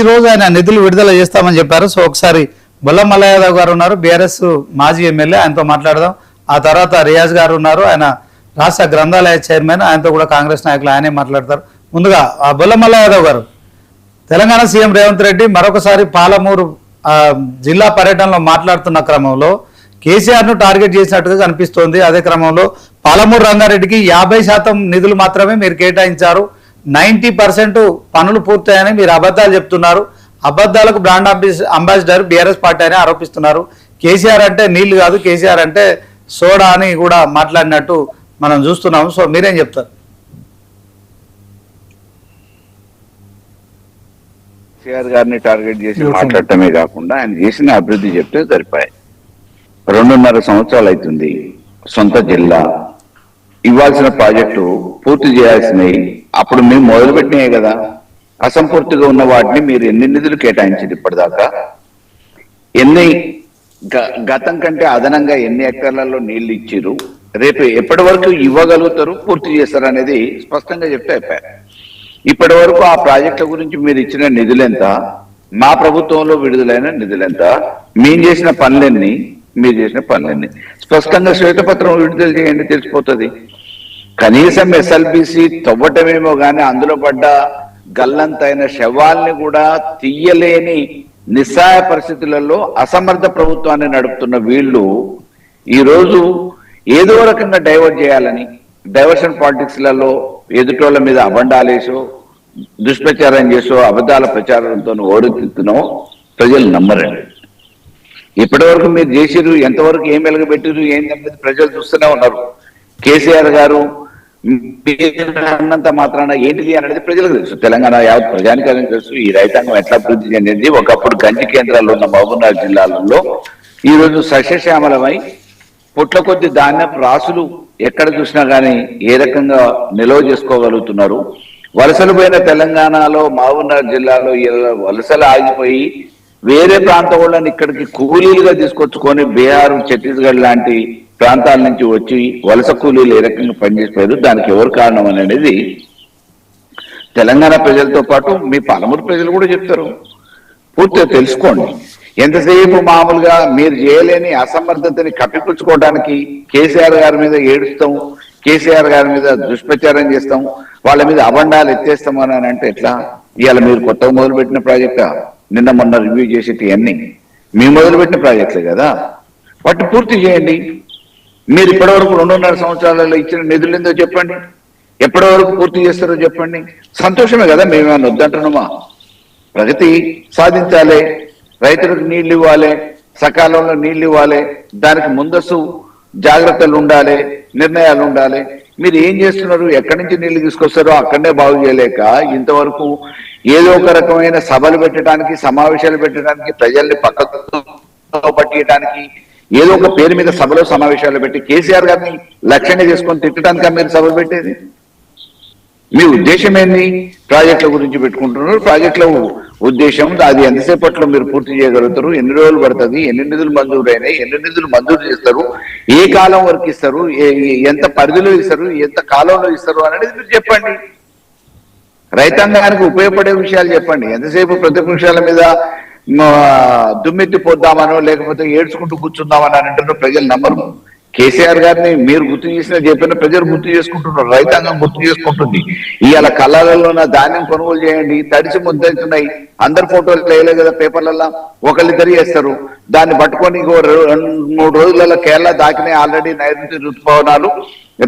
రోజు ఆయన నిధులు విడుదల చేస్తామని చెప్పారు. సో ఒకసారి బొల్ల మల్ల యాదవ్ గారు ఉన్నారు, బీఆర్ఎస్ మాజీ ఎమ్మెల్యే, ఆయనతో మాట్లాడదాం. ఆ తర్వాత రియాజ్ గారు ఉన్నారు, ఆయన రాష్ట్ర గ్రంథాలయ చైర్మన్, ఆయనతో కూడా కాంగ్రెస్ నాయకులు ఆయనే మాట్లాడతారు. ముందుగా బొల్ల మల్ల యాదవ్ గారు, తెలంగాణ సీఎం రేవంత్ రెడ్డి మరొకసారి పాలమూరు జిల్లా పర్యటనలో మాట్లాడుతున్న క్రమంలో కేసీఆర్ ను టార్గెట్ చేసినట్టుగా కనిపిస్తోంది. అదే క్రమంలో పాలమూరు రంగారెడ్డికి 50% నిధులు మాత్రమే మీరు కేటాయించారు, 90% పనులు పూర్తయ్యాయని మీరు అబద్ధాలు చెప్తున్నారు. అబద్ధాలకు బ్రాండ్ అంబాసిడర్ బీఆర్ఎస్ పార్టీ అని ఆరోపిస్తున్నారు. కేసీఆర్ అంటే నీళ్లు కాదు, కేసీఆర్ అంటే సోడా అని కూడా మాట్లాడినట్టు మనం చూస్తున్నాము. సో మీరేం చెప్తారు? కేసీఆర్ గారిని టార్గెట్ చేసి మాట్లాడటమే కాకుండా ఆయన చేసిన అభివృద్ధి చెప్తే సరిపోయాయి. 2.5 సంవత్సరాలు అవుతుంది. సొంత జిల్లా ఇవ్వాల్సిన ప్రాజెక్టు పూర్తి చేయాల్సినవి అప్పుడు మేము మొదలుపెట్టినాయి కదా. అసంపూర్తిగా ఉన్న వాటిని మీరు ఎన్ని నిధులు కేటాయించారు ఇప్పటిదాకా? ఎన్ని గతం కంటే అదనంగా ఎన్ని ఎకరాలలో నీళ్లు ఇచ్చిరు? రేపు ఎప్పటి వరకు ఇవ్వగలుగుతారు, పూర్తి చేస్తారు అనేది స్పష్టంగా చెప్తే అయిపోయారు. ఇప్పటి వరకు ఆ ప్రాజెక్టుల గురించి మీరు ఇచ్చిన నిధులెంత, మా ప్రభుత్వంలో విడుదలైన నిధులెంత, మేము చేసిన పనులన్నీ, మీరు చేసిన పనులన్నీ స్పష్టంగా శ్వేతపత్రం విడుదల చేయండి, తెలిసిపోతుంది. కనీసం ఎస్ఎల్బిసి తవ్వటమేమో కానీ అందులో పడ్డ గల్లంతైన శవాల్ని కూడా తీయలేని నిస్సహాయ పరిస్థితులలో అసమర్థ ప్రభుత్వాన్ని నడుపుతున్న వీళ్ళు ఈరోజు ఏదో రకంగా డైవర్ట్ చేయాలని డైవర్షన్ పాలిటిక్స్లలో ఎదుటోళ్ళ మీద అబండాలేసో దుష్ప్రచారం చేసో అబద్ధాల ప్రచారంతో ఓడెత్తుతున్నామో ప్రజలు నమ్మరండి. ఇప్పటి వరకు మీరు చేసిరు, ఎంతవరకు ఏం వెలగబెట్టిరు ఏంటనేది ప్రజలు చూస్తూనే ఉన్నారు. కేసీఆర్ గారు అన్నంత మాత్రాన ఏంటిది అనేది ప్రజలకు తెలుసు, తెలంగాణ యావత్ ప్రజానికానికి తెలుసు. ఈ రైతాంగం ఎట్లా అభివృద్ధి చెందింది. ఒకప్పుడు గంజి కేంద్రాల్లో ఉన్న మహబూబ్నగర్ జిల్లాలలో ఈరోజు సస్యశ్యామలమై పుట్ల కొద్ది ధాన్యపు రాసులు ఎక్కడ చూసినా కానీ ఏ రకంగా నిల్వ చేసుకోగలుగుతున్నారు. వలసలు పోయిన తెలంగాణలో మహబూబ్నగర్ జిల్లాలో వలసలు ఆగిపోయి వేరే ప్రాంతం వాళ్ళని ఇక్కడికి కూలీలుగా తీసుకొచ్చుకొని బీహార్, ఛత్తీస్గఢ్ లాంటి ప్రాంతాల నుంచి వచ్చి వలస కూలీలు ఏ రకంగా పనిచేసిపోయారు, దానికి ఎవరు కారణం అనేది తెలంగాణ ప్రజలతో పాటు మీ పాలమూరు ప్రజలు కూడా చెప్తారు. పూర్తిగా తెలుసుకోండి. ఎంతసేపు మామూలుగా మీరు చేయలేని అసమర్థతని కప్పిపుచ్చుకోవడానికి కేసీఆర్ గారి మీద ఏడుస్తాం, కేసీఆర్ గారి మీద దుష్ప్రచారం చేస్తాం, వాళ్ళ మీద అబండాలు ఎత్తేస్తాం అని అంటే ఎట్లా? ఇవాళ మీరు కొత్తగా మొదలుపెట్టిన ప్రాజెక్టా? నిన్న మొన్న రివ్యూ చేసేటి అన్ని మీ మొదలుపెట్టిన ప్రాజెక్టులే కదా, వాటిని పూర్తి చేయండి. మీరు ఇప్పటివరకు 2.5 సంవత్సరాలలో ఇచ్చిన నిధులు ఏందో చెప్పండి, ఎప్పటి వరకు పూర్తి చేస్తారో చెప్పండి. సంతోషమే కదా, మేమేమన్నా వద్దంటున్నామా? ప్రగతి సాధించాలి, రైతులకు నీళ్లు ఇవ్వాలి, సకాలంలో నీళ్లు ఇవ్వాలి, దానికి ముందస్తు జాగ్రత్తలు ఉండాలి, నిర్ణయాలు ఉండాలి. మీరు ఏం చేస్తున్నారు? ఎక్కడి నుంచి నీళ్లు తీసుకొస్తారో అక్కడనే బాగు చేయలేక ఇంతవరకు ఏదో ఒక రకమైన సభలు పెట్టడానికి, సమావేశాలు పెట్టడానికి, ప్రజల్ని పక్కతో పట్టియడానికి, ఏదో ఒక పేరు మీద సభలో సమావేశాలు పెట్టి కేసీఆర్ గారిని లక్ష్యంగా చేసుకొని తిట్టడానికి మీరు సభలు పెట్టేది? మీ ఉద్దేశం ఏంది? ప్రాజెక్టుల గురించి పెట్టుకుంటున్నారు. ప్రాజెక్టుల ఉద్దేశం అది ఎంతసేపట్లో మీరు పూర్తి చేయగలుగుతారు, ఎన్ని రోజులు పడుతుంది, ఎన్ని నిధులు మంజూరు అయినాయి, ఎన్ని నిధులు మంజూరు చేస్తారు, ఏ కాలం వరకు ఇస్తారు, ఎంత పరిధిలో ఇస్తారు, ఎంత కాలంలో ఇస్తారు అనేది మీరు చెప్పండి. రైతాంగానికి ఉపయోగపడే విషయాలు చెప్పండి. ఎంతసేపు ప్రతిపక్షాల మీద దుమ్మెత్తి పోద్దామనో లేకపోతే ఏడ్చుకుంటూ కూర్చుందామని అంటున్నారు. ప్రజలు నమ్మరు. కేసీఆర్ గారిని మీరు గుర్తు చేసిన చెప్పిన ప్రజలు గుర్తు చేసుకుంటున్నారు, రైతాంగం గుర్తు చేసుకుంటుంది. ఇవాళ కళ్ళాలలో ఉన్న ధాన్యం కొనుగోలు చేయండి, తడిసి ముద్దవుతున్నాయి. అందరు ఫోటోలు వేయలేదు కదా పేపర్లలో, ఒకళ్ళిద్దరు చేస్తారు. దాన్ని పట్టుకొని 2-3 రోజులలో కేరళ దాకినాయి ఆల్రెడీ నైరుతి ఋతుపవనాలు.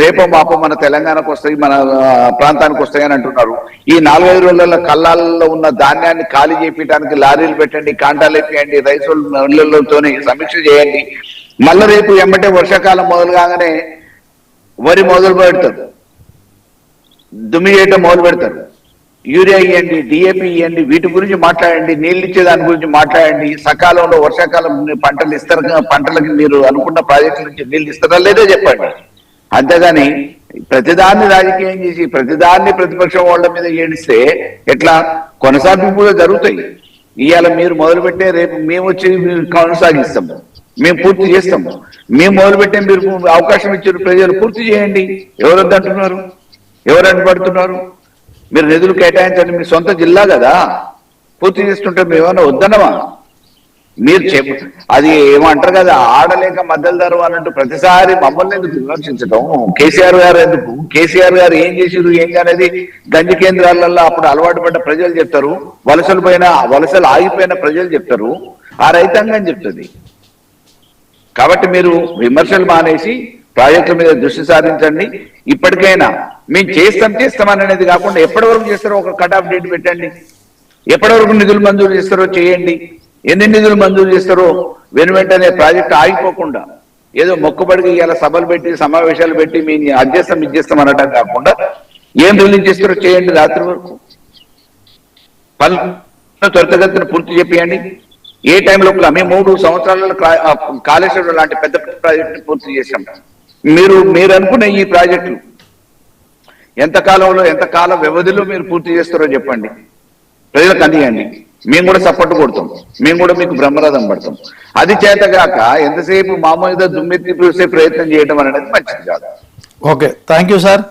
రేపో మాపో మన తెలంగాణకు వస్తాయి, మన ప్రాంతానికి వస్తాయని అంటున్నారు. ఈ 4-5 రోజులలో కళ్ళాలలో ఉన్న ధాన్యాన్ని ఖాళీ చేయించడానికి లారీలు పెట్టండి, కాంటాలు వేయండి, రైతులతోనే సమీక్ష చేయండి. మళ్ళీ రేపు ఎమ్మటే వర్షాకాలం మొదలు కాగానే వరి మొదలు పెడతారు, దుమ్మి చేయటం మొదలు పెడతారు. యూరియా ఇవ్వండి, డిఏపి ఇవ్వండి, వీటి గురించి మాట్లాడండి, నీళ్ళు ఇచ్చే దాని గురించి మాట్లాడండి. సకాలంలో వర్షాకాలం పంటలు ఇస్తారు, పంటలకి మీరు అనుకున్న ప్రాజెక్టుల నుంచి నీళ్ళు ఇస్తారా లేదో చెప్పండి. అంతేగాని ప్రతిదాన్ని రాజకీయం చేసి ప్రతిదాన్ని ప్రతిపక్షం వాళ్ళ మీద ఏడిస్తే ఎట్లా? కొనసాగింపు కూడా జరుగుతాయి. ఇవాళ మీరు మొదలుపెట్టే రేపు మేము వచ్చి కొనసాగిస్తాము, మేము పూర్తి చేస్తాము. మేము మొదలుపెట్టే మీరు అవకాశం ఇచ్చారు, ప్రజలు పూర్తి చేయండి. ఎవరు వద్దంటున్నారు? ఎవరు అడ్డుపడుతున్నారు? మీరు నిధులు కేటాయించండి. మీ సొంత జిల్లా కదా, పూర్తి చేస్తుంటే మేమేమన్నా వద్దన్నమా? మీరు అది ఏమంటారు కదా, ఆడలేక మద్దలు ధర అన్నట్టు ప్రతిసారి మమ్మల్ని ఎందుకు విమర్శించడం? కేసీఆర్ గారు ఎందుకు, కేసీఆర్ గారు ఏం చేసిరు ఏం అనేది గంజి కేంద్రాలలో అప్పుడు అలవాటు పడ్డ ప్రజలు చెప్తారు, వలసలు ఆగిపోయిన ప్రజలు చెప్తారు, ఆ రైతాంగం చెప్తుంది. కాబట్టి మీరు విమర్శలు మానేసి ప్రాజెక్టుల మీద దృష్టి సారించండి. ఇప్పటికైనా మేము చేస్తాం అనేది కాకుండా ఎప్పటి వరకు చేస్తారో ఒక కట్ ఆఫ్ డేట్ పెట్టండి. ఎప్పటి వరకు నిధులు మంజూరు చేస్తారో చేయండి. ఎన్ని నిధులు మంజూరు చేస్తారో వెంటనే ప్రాజెక్టు ఆగిపోకుండా ఏదో మొక్కుబడికి ఇలా సభలు పెట్టి సమావేశాలు పెట్టి మీ ఇది చేస్తాం అనటం కాకుండా ఏం రిలీజ్ చేస్తారో చేయండి. రాత్రి వరకు పనులు త్వరితగతిన పూర్తి చెప్పేయండి. ఏ టైంలో మేము 3 సంవత్సరాలలో కాళేశ్వరం లాంటి పెద్ద పెద్ద ప్రాజెక్టు పూర్తి చేశాం. మీరు అనుకునే ఈ ప్రాజెక్టులు ఎంత కాల వ్యవధిలో మీరు పూర్తి చేస్తారో చెప్పండి, ప్రజలకు అందియండి. మేము కూడా సపోర్ట్ కొడతాం, మేము కూడా మీకు బ్రహ్మరథం పడతాం. అది చేతగాక ఎంతసేపు మామూలుగా దుమ్మెత్తి చూసే ప్రయత్నం చేయడం అనేది మంచిది కాదు. Okay, thank you sir.